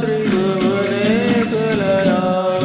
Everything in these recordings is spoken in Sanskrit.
त्रिभुवने कुलरामभूत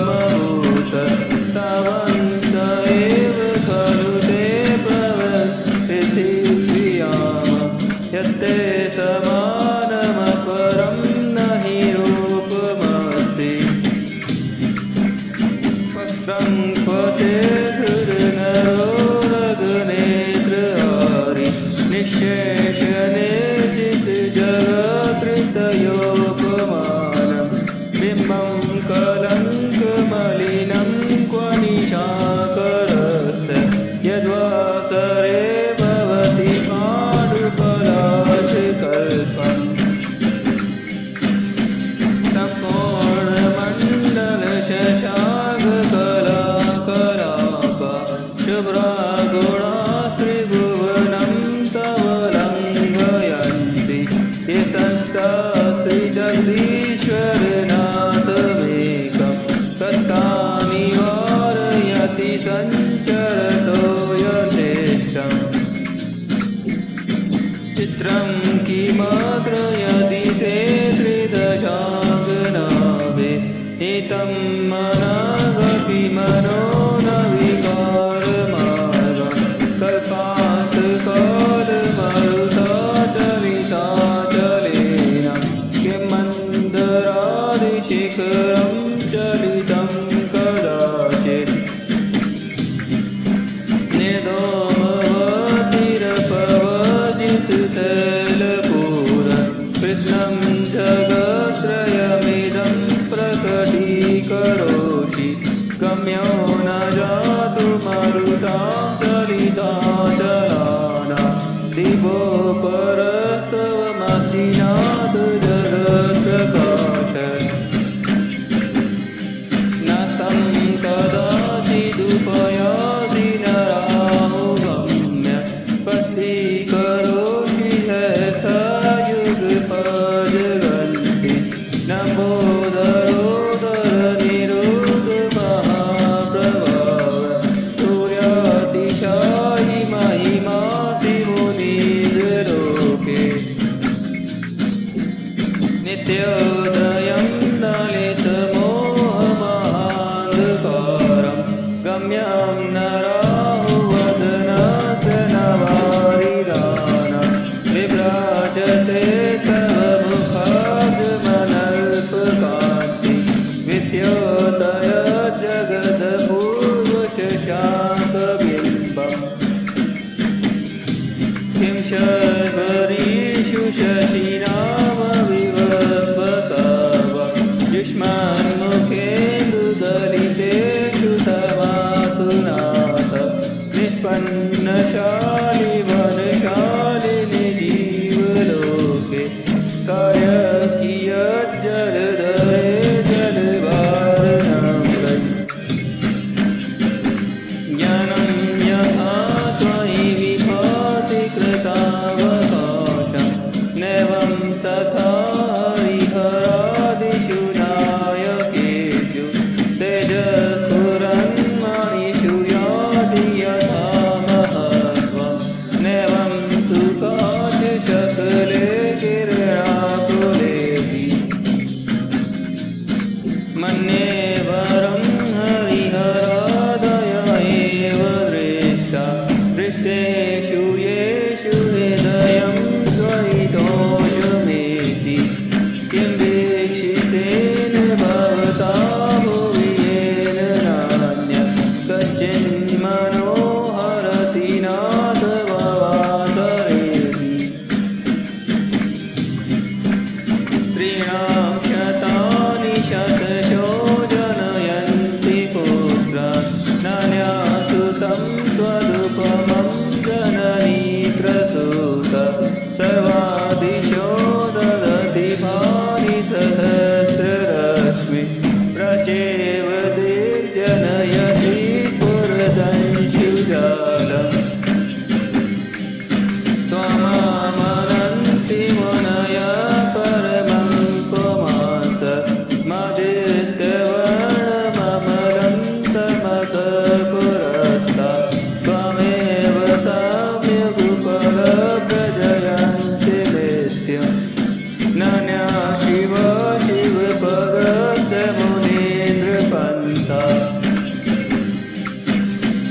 नितं मनगपि मनो न विकारमार्गं कल्पात् कालमरुताचलिताचलेन किं मन्दरादिशिखरं चलितं कदाचित् निर्दोमवतिरपवजिततैलपूरं कृष्णं जगत्त्रयमिदं प्रकटीकरोषि गम्यो न जातु मरुतां चलिताचलानां दिवो परस्तवमसिनाथ जगत्प्रकाश न तं कदाचिदुपयासि नरामुगम्य पथीकरोषि सहसायुगपजगन्ति नम्बोदरोदरनिरोधमहाप्रभाव सूर्यातिशायि महिमासि मुनिर्लोके नित्योदयं दलितमोहमहान्धकारं गम्यं न राहुवदनस्य नवारिदानं विभ्राजते तव मुखाद्मनल्पकान्ति विद्योदय जगदपूर्वशशाङ्कबिम्बम् किं शर्वरीषु शशिनामविवस्वतव युष्मान्मुखेन्दुदलितेषु तवासुनाथ निष्पन्नशालि वनशालिनि जीवलोके काय कियज्जलधरे जलवारणं ज्ञानं यथा त्वयि विभाति कृतावकाशं नैवं तथा हरिहरादिषु नायकेषु तेजस्फुरन्मणिषु याति यथा महत्त्वं नैवं तु काचिशकले किरणाकुलेति मन्ये वरं हरिहरादय एव दृष्टा दृष्टेषु येषु हृदयं त्वयितोषमेति किं वीक्षितेन भवता भुवि येन नान्यत् कश्चिन्मनोहरति नाथ भवातरेति त्रीणां शतानि शतशो जनयन्ति पुत्रा नान्यासुतं त्वदुपमं जननी प्रसूत सर्वादिशो ददति भानि सहस्ररश्मि प्रचेव दिग्जनयति स्फुरदंशुजालम् त्वमामनन्ति मुनयः परमं पुमांस मदिष्टवर्णममलं तमतः पुरस्तात् त्वमेव सम्यगुपलभ्यजयन्ति नित्यं नान्या शिव शिवपगस्तमुनीन्द्रपन्था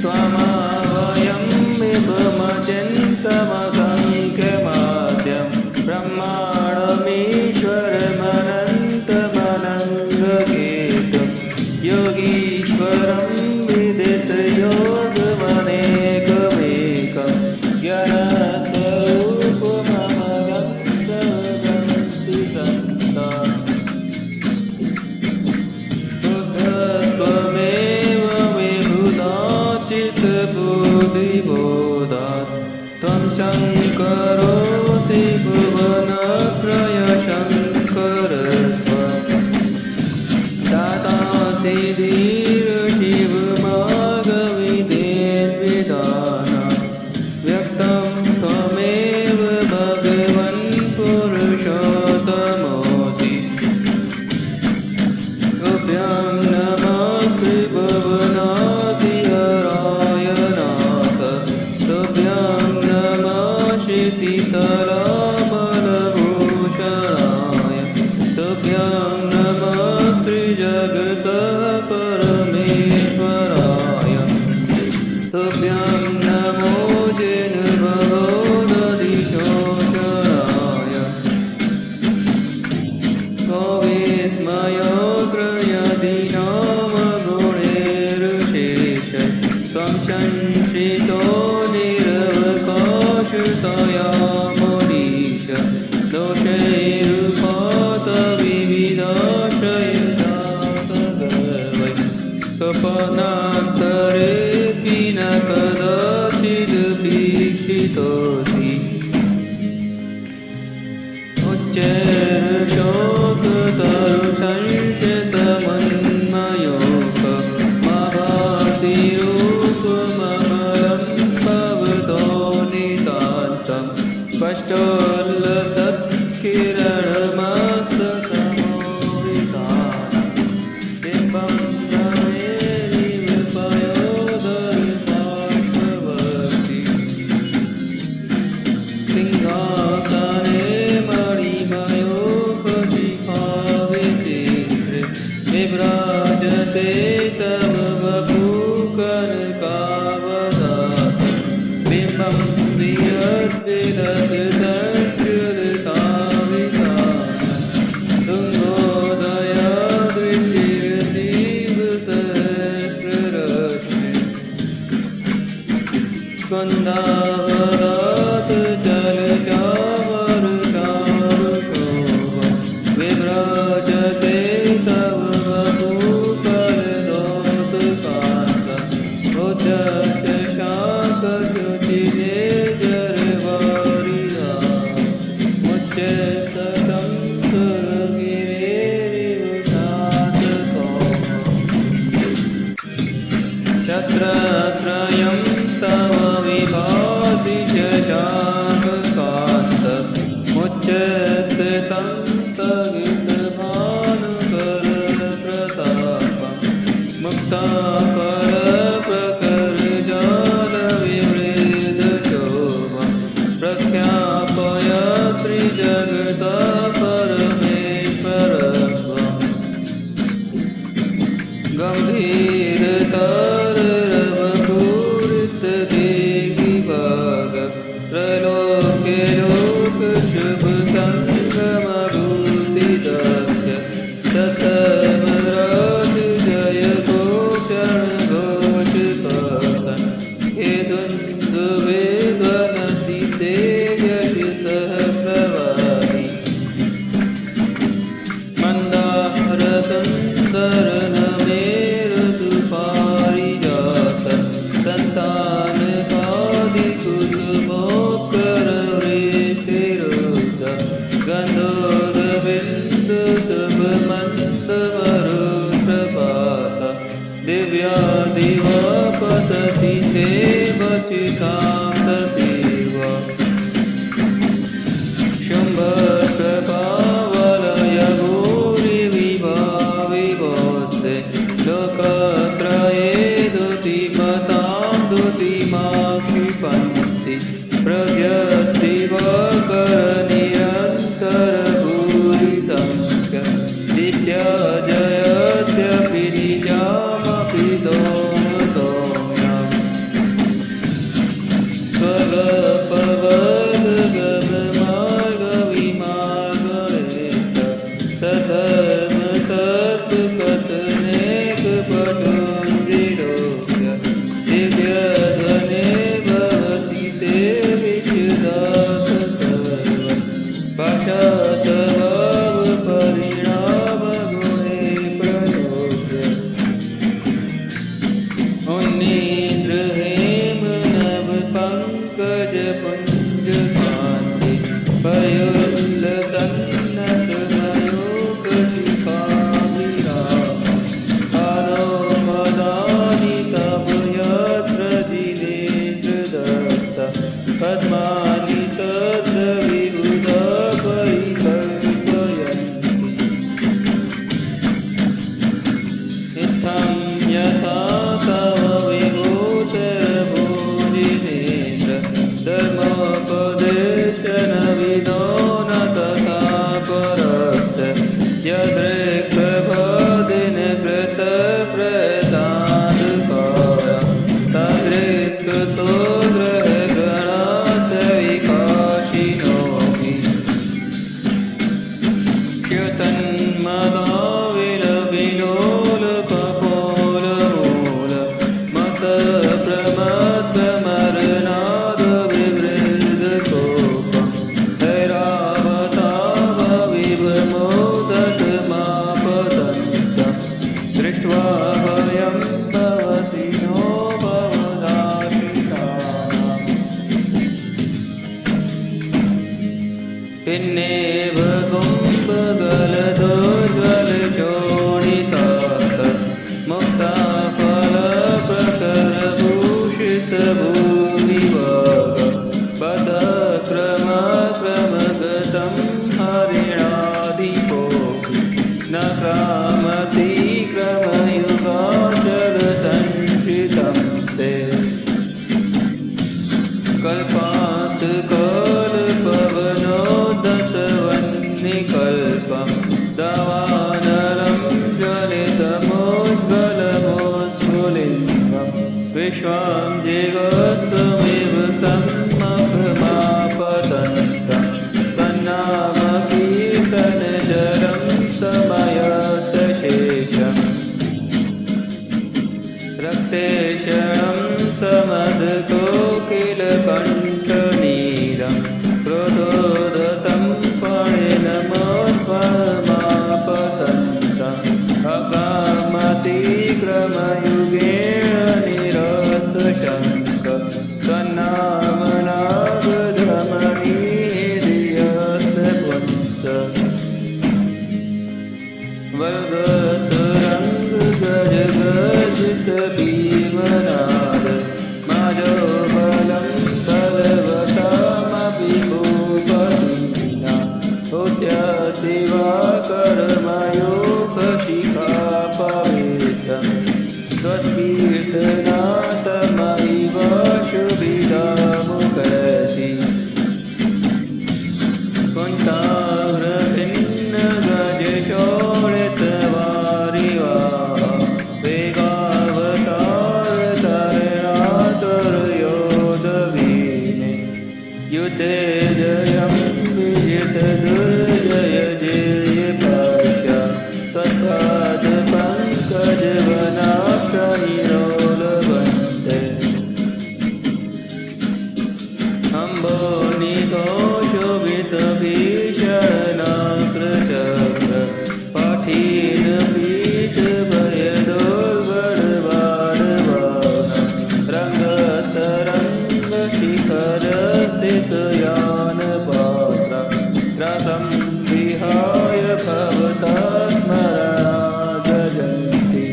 त्वमावयं विभुमचिन्तमसङ्ख्यमाद्यं ब्रह्माणमीश्वरमनन्तमनङ्गकेतुं योगीश्वरं विदितयोगमनेकमेकं ज्ञानस्वरूपममलं सर्वगन्ति सन्ता बुद्धत्वमेव विबुधाचित्तबुद्धिबोधात् त्वं शङ्करोऽसि भुवनत्रयशङ्करस्त्वं दातासि धीरशिवमार्गविधेन्विधानं व्यक्तं त्वमेव भगवन् पुरुषोत्तमोऽसि तुभ्यं नमः त्रिभुवनाधिहराय नाथ तुभ्यं नमः श्रीसीतलामलभूषणाय तुभ्यं नमः त्रिजगत् स्वपनान्तरेऽपि न कदाचिदपीक्षितोऽसि उच्चैर्शोकतरुसञ्चितमन्मयोः महातिरूपममलं भवतो नितान्तं कष्टोल्लसत्किरणमस्तसमोहितानं बिम्बं गमेरिवपयोदर्शाश्ववर्ति सिंहासने विभ्राजते तव वपुकनकावदात बिम्बं विरद्विरद्दच्युतकावितानं तुङ्गोदयदृष्टिर्दीवसहस्ररश्मि स्कन्दावदात् जलचामरुचारुशोभ विभ्राजते तव छत्रत्रयं तव विभाति शशाङ्कान्त मुच्यस्थितं स्थगितभानुकरणप्रतापं मुक्ताफलप्रकरजालविवृद्धशोभं प्रख्यापय त्रिजगतः परमेश्वरत्वम् गम्भीरतरवपूरितदेहिभाग त्रैलोक्ये लोकशुभसङ्गमभूतिदस्य ततमराजयभूषणघोषकर्तन् हेतुन्दुवेद्वनसि ते यशसः प्रवाहि मन्दारसुन्दरनमेरुसुपारिजात सन्तानपादिकुसुमोत्करवृषिरुद्ध गन्धोरबिन्दुशुभमन्दमरुप्रपात दिव्यादिवपतति सेवचितां तथैव शुम्भप्रभावलय भूरिविभाविवोत्ते लोकत्रये दुतिमतां दुतिमाक्षिपन्ति प्रव्यक्तिवकरनिरन्तरभूरिसंख्य दिश्यजयत्यपि निजामपि दोमतोम्यम् स्वगपवद्गममार्गविमार्गरेत सधर्मतत्त्वकथनेकपटुर्विलोक्य दिव्यध्वने भवति ते विच्युतात् भाषातभावपरिणामगुणे प्रयोज्य उन्नीन्द्रहेमनवपङ्कजपुञ्जकान्ति पयोल्लसन्नतनयोगशिखाभिरामम् पादौ पदानि तव यत्र जिनेन्द्रदत्त पद्मानि तत्र विबुधपरिकल्पयन्ति इत्थं यथा तव विभूतिर्भुजिनेन्द्र धर्मोपदेशनविदो न तथा परस्य यदृक्प्रभदिनकृतप्रसादकार तदृक्कृतो ग्रहगणाशविकाशिनोऽपि च्युतन्मदाविलविलोलकपोलमूर्ति रक्तेशनं समदकोकिलकण्ठनीरं क्रोधोदतं फणिनमोत्फलमापतन्तम् अकामतिक्रमयुगेण निरतशङ्क स्वनामनागधमनीर्यस्य पुंस वरदतरङ्गगजगजितभीमनाद माजोबलं बलवतामपि भूपतिना उच्यशिवाकर्मयोगशिखापवेदं त्वत्कीर्तनाथमैव शुभिदामुखति युते जयं विजितदुर्जय जय भाग्य तत्पादपङ्कजवनाक्षनिरोलवन्ते अम्बोनितोषोभितभीषणाकृचक्र पाठीनपीठभयदोर्वरवाडवाणं रङ्गतरङ्गशिखरस्थितयानपात्र रसं विहाय भवतात्मरणागजन्ति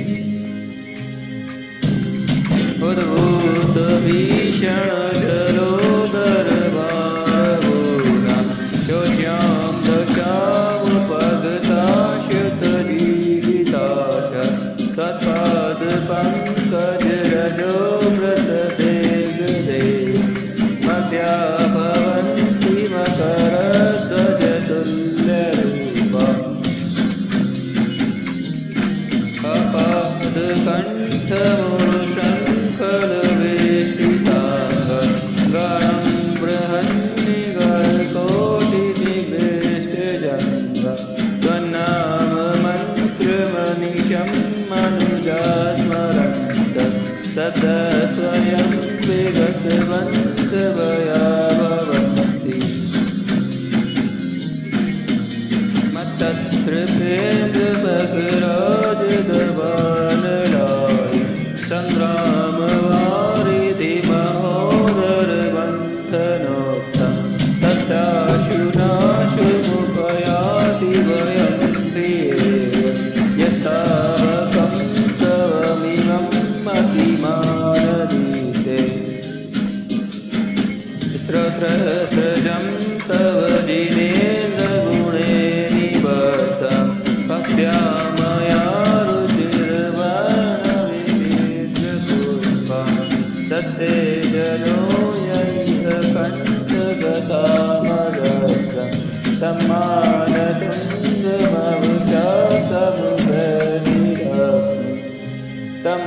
उद्भूतभीषणजलोदरवारवूना शोच्यां दशामुपगताश्युतजीविता च तत्पादपङ्कजरजो व्रतदेगदे मध्या भवन्ति मकरध्वजतुल्यरूपा अपादकण्ठमुशङ्खलवेष्टिताङ्ग गणं बृहन्निगलकोटिनिवेष्टजङ्ग त्वन्नाममन्त्रमनिशं मनुजा स्मरन्त सदा स्वयं विगतवन्तवया भवन्ति मत्तत्रिपेन्द्रभगराजदवानलाय सङ्ग्रामवारिधि महोदरवन्थनोक्तं तत्ताशुनाशुमुपयाति वयं प्रिये यत्तावकं तवमिमं मतिमानदीते स्रस्रजं तव जिनेन्द्रगुणे निवर्तं भक्त्या मया रुचिर्वर्णविचित्रपुष्पं तत्ते जनो यैकण्ठगतामदत्रं तं मानतुङ्गमवुषा समुदनिरक्ष्मि तं